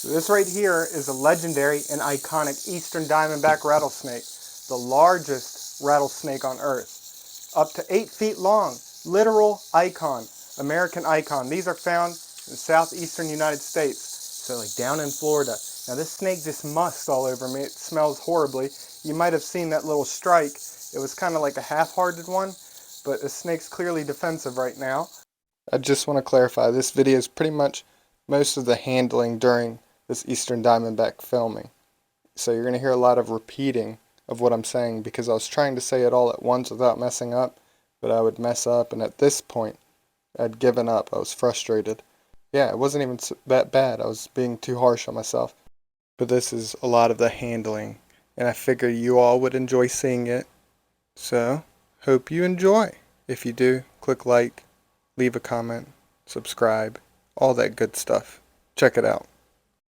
So this right here is a legendary and iconic eastern diamondback rattlesnake, the largest rattlesnake on Earth. Up to 8 feet long, literal icon, American icon. These are found in the southeastern United States, so like down in Florida. Now this snake just mussed all over me. It smells horribly. You might have seen that little strike. It was kind of like a half-hearted one, but the snake's clearly defensive right now. I just want to clarify, this video is pretty much most of the handling during this eastern diamondback filming. So you're going to hear a lot of repeating of what I'm saying because I was trying to say it all at once without messing up, but I would mess up, and at this point I'd given up. I was frustrated. Yeah, it wasn't even that bad. I was being too harsh on myself. But this is a lot of the handling, and I figured you all would enjoy seeing it. So, hope you enjoy. If you do, click like, leave a comment, subscribe, all that good stuff. Check it out.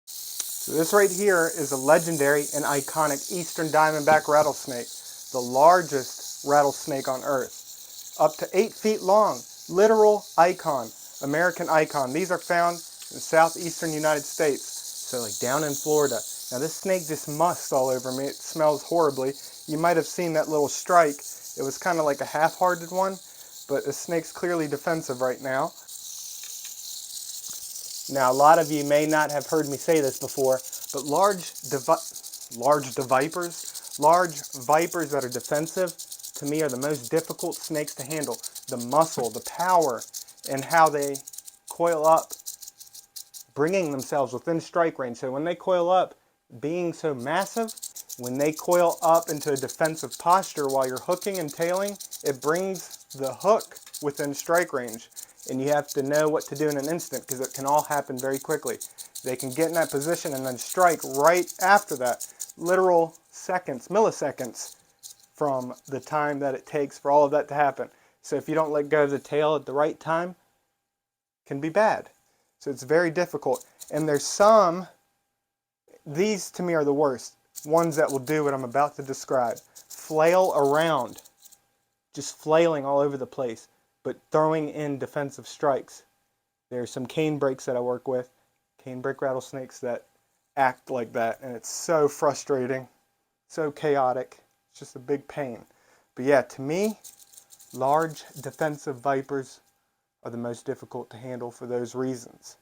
So this right here is a legendary and iconic eastern diamondback rattlesnake, the largest rattlesnake on Earth. Up to 8 feet long, literal icon, American icon. These are found in the southeastern United States, so like down in Florida. Now this snake just mussed all over me. It smells horribly. You might have seen that little strike. It was kind of like a half-hearted one, but the snake's clearly defensive right now. Now, a lot of you may not have heard me say this before, but large vipers that are defensive, to me, are the most difficult snakes to handle. The muscle, the power, and how they coil up, bringing themselves within strike range. So when they coil up, being so massive, when they coil up into a defensive posture while you're hooking and tailing, it brings the hook within strike range. And you have to know what to do in an instant because it can all happen very quickly. They can get in that position and then strike right after that. Literal seconds, milliseconds from the time that it takes for all of that to happen. So if you don't let go of the tail at the right time, it can be bad. So it's very difficult. And there's some, these to me are the worst, ones that will do what I'm about to describe. Flail around, just flailing all over the place, but throwing in defensive strikes. There's some cane breaks that I work with, cane break rattlesnakes that act like that, and it's so frustrating, so chaotic. It's just a big pain. But yeah, to me, large defensive vipers are the most difficult to handle for those reasons.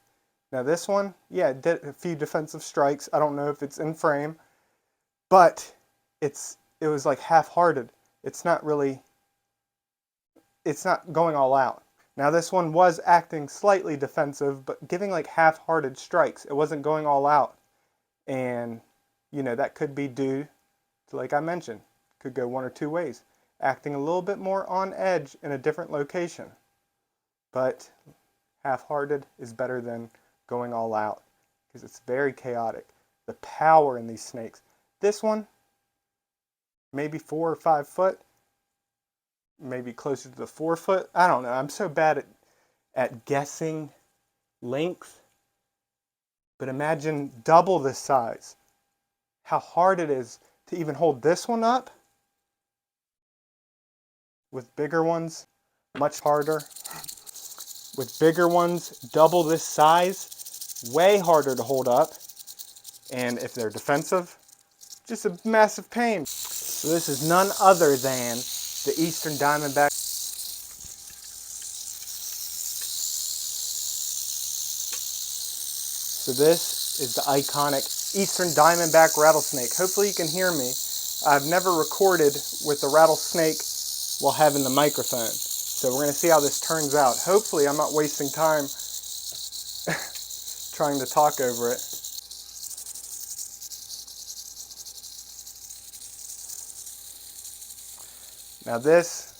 Now this one, yeah, it did a few defensive strikes. I don't know if it's in frame, but it was like half-hearted. It's not going all out. Now this one was acting slightly defensive, but giving like half-hearted strikes. It wasn't going all out. And, you know, that could be due to, like I mentioned, could go one or two ways. Acting a little bit more on edge in a different location. But half-hearted is better than going all out because it's very chaotic. The power in these snakes. This one, maybe 4 or 5 foot. Maybe closer to the 4 foot. I don't know. I'm so bad at guessing length. But imagine double this size. How hard it is to even hold this one up. With bigger ones, much harder. With bigger ones, double this size, way harder to hold up. And if they're defensive, just a massive pain. So this is none other than the eastern diamondback. So this is the iconic eastern diamondback rattlesnake. Hopefully you can hear me. I've never recorded with a rattlesnake while having the microphone. So we're going to see how this turns out. Hopefully I'm not wasting time trying to talk over it. Now this,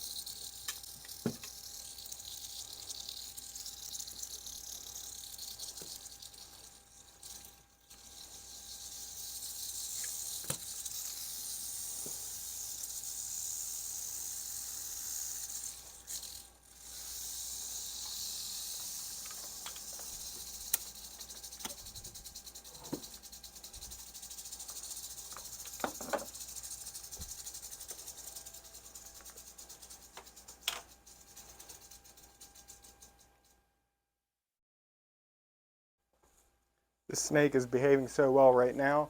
The snake is behaving so well right now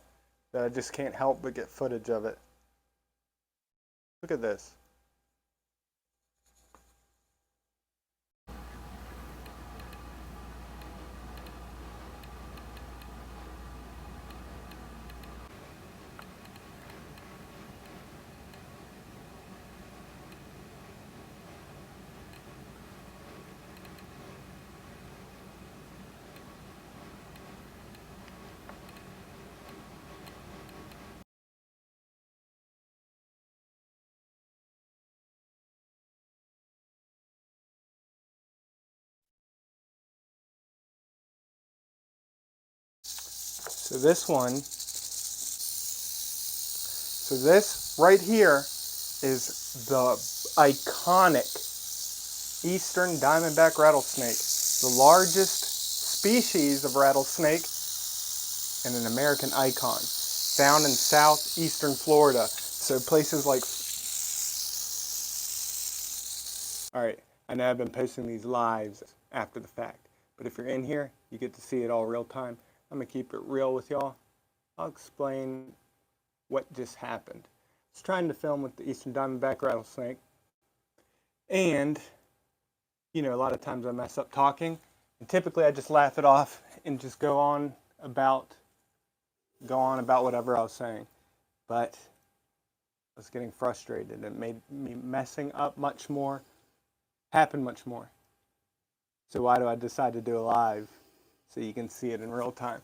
that I just can't help but get footage of it. Look at this. So this right here is the iconic Eastern Diamondback Rattlesnake, the largest species of rattlesnake and an American icon, found in southeastern Florida. So places like... Alright, I know I've been posting these lives after the fact, but if you're in here, you get to see it all real time. I'm going to keep it real with y'all. I'll explain what just happened. I was trying to film with the Eastern Diamondback Rattlesnake, and you know, a lot of times I mess up talking, and typically I just laugh it off and just go on about whatever I was saying. But I was getting frustrated. It made me messing up much more happen much more. So why do I decide to do a live? So you can see it in real time.